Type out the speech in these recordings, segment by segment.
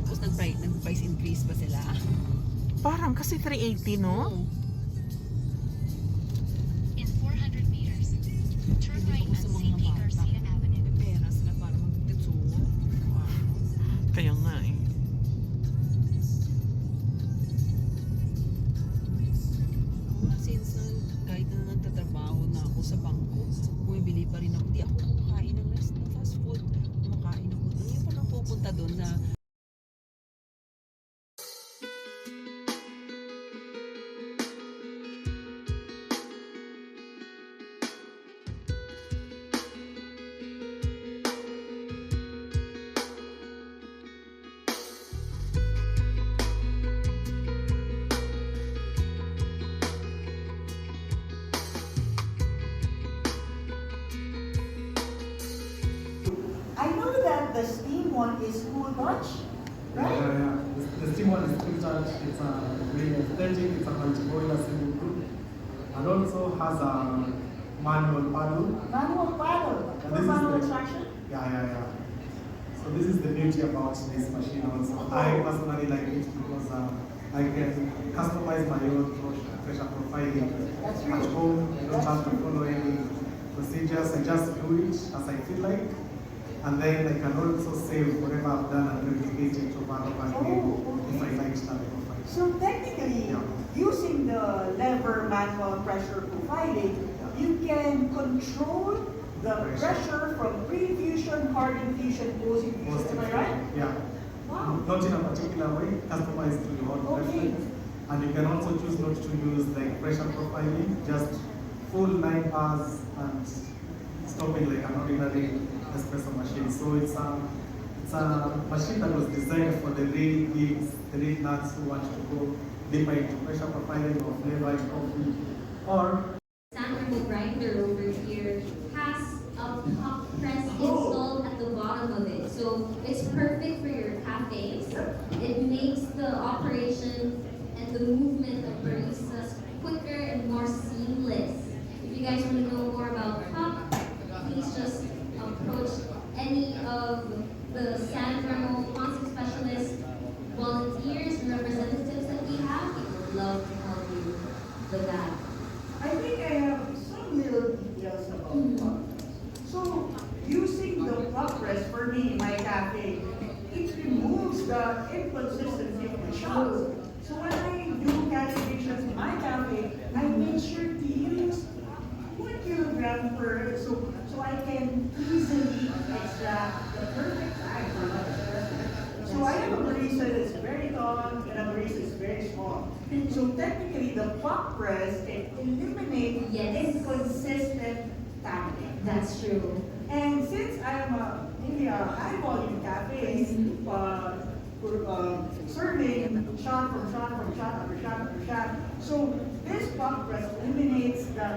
Tapos nag-price increase pa sila. Parang kasi 380, no? In 400 meters, turn right Hindi at ko gusto St. mga P. bata. Garcia Avenue. May pera sila para magtitsuo. Kaya nga eh. Since kahit na nagtatrabaho na ako sa bangko, bumibili pa rin ako. Di ako kumakain ng fast food. Kumakain ako doon. Yung parang pupunta doon na I know that the steam one is cool Dutch, right? Yeah. The steam one is cool Dutch. It's a very aesthetic. It's a multi-boiler swimming pool, and also has a manual paddle. Manual paddle. And For this is manual the- traction? Yeah. So this is the beauty about this machine also. I personally like it because I can customize my own pressure profiling That's at right. home. I don't have to follow any procedures. I just do it as I feel like. And then I can also save whatever I've done and replicate it over and over again if I like that profile. So technically, Yeah. using the lever manual pressure profiling, you can control the pressure from pre-infusion, hard infusion, post-infusion. Most Am I right? Yeah. Wow. Not in a particular way, customized to your own Okay. preference. And you can also choose not to use like pressure profiling, just full 9 bars and stopping like an ordinary espresso machine. So it's a machine that was designed for the real geeks, the real nuts who want to go deeper into pressure profiling or flavor in coffee, or Sanremo grinder over here has a pop press installed at the bottom of it. So it's perfect for your cafes. It makes the operation and the movement of baristas quicker and more seamless. If you guys want to know more about pop, please just approach any of the Sanremo concept specialist volunteers and representatives that we have. We would love to help you with that. I think I have some little details about pop. So using the pop press for me in my cafe, it removes the inconsistency of the shots. So when I do calculations in my cafe, I make sure to use 1 kilogram per so I can easily extract the perfect size for my espresso. So I have a barista that's very tall and a barista that's very small. So technically, the pop press can eliminate Yes. inconsistent tapping. That's true. And since I'm in a high volume cafes, serving shot from shot from shot after shot after shot, so this pop press eliminates the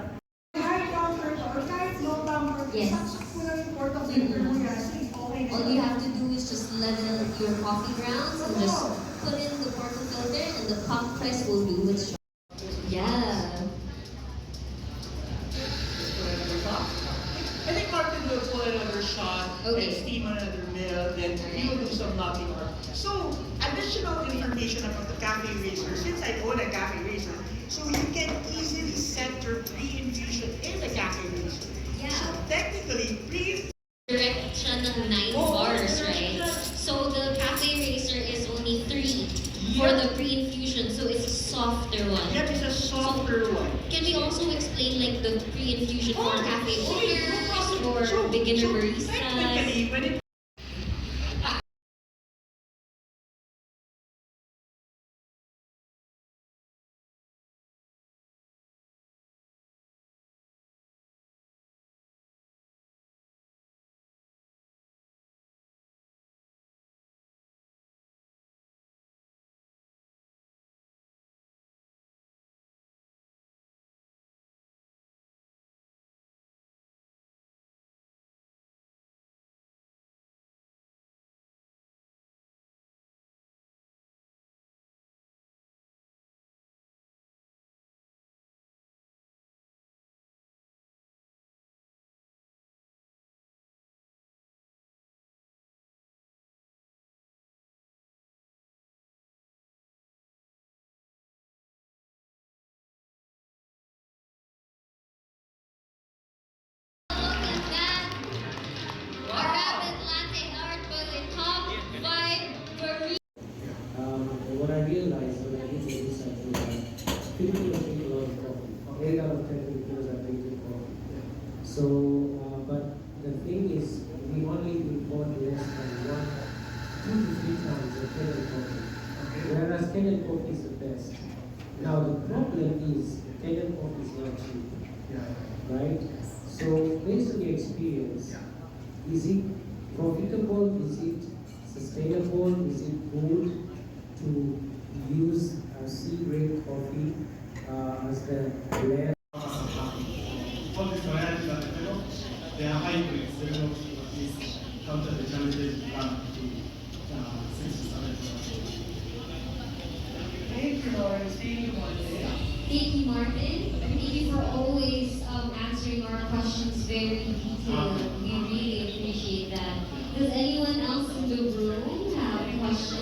high counter or kahit low counter. Yes. Saksak mo lang yung portable filter mo yan. Okay na All siya. you have to do is just level your coffee grounds and just put in the porta filter and the pop press will do its job. Yeah. I think Martin will pull another shot Okay. and steam another mill, then he will do some knocking art. So, additional information about the cafe racer. Since I own a cafe racer, so you can easily set your pre-infusion in the cafe racer. Yeah. So technically, Direct siya ng 9 bars, right? So the cafe racer is only 3 for the pre-infusion, so it's a softer one. that is a softer one. Can we also explain like the pre-infusion for Oh, cafe sige, no owners problem. or beginner So baristas? technically, when it Kenyan coffee is the best. Now the problem is Kenyan coffee is not cheap, Yeah. right? So based on your experience, is it profitable? Is it sustainable? Is it good to use sea grade coffee as the blend? All these varieties are developed, they are hybrids, they will at least counter the challenges we have to 6 to 7 Thank you, Lawrence. Thank you, Monday. Thank you, Martin. Thank you for always answering our questions very detailed. We really appreciate that. Does anyone else in the room have questions?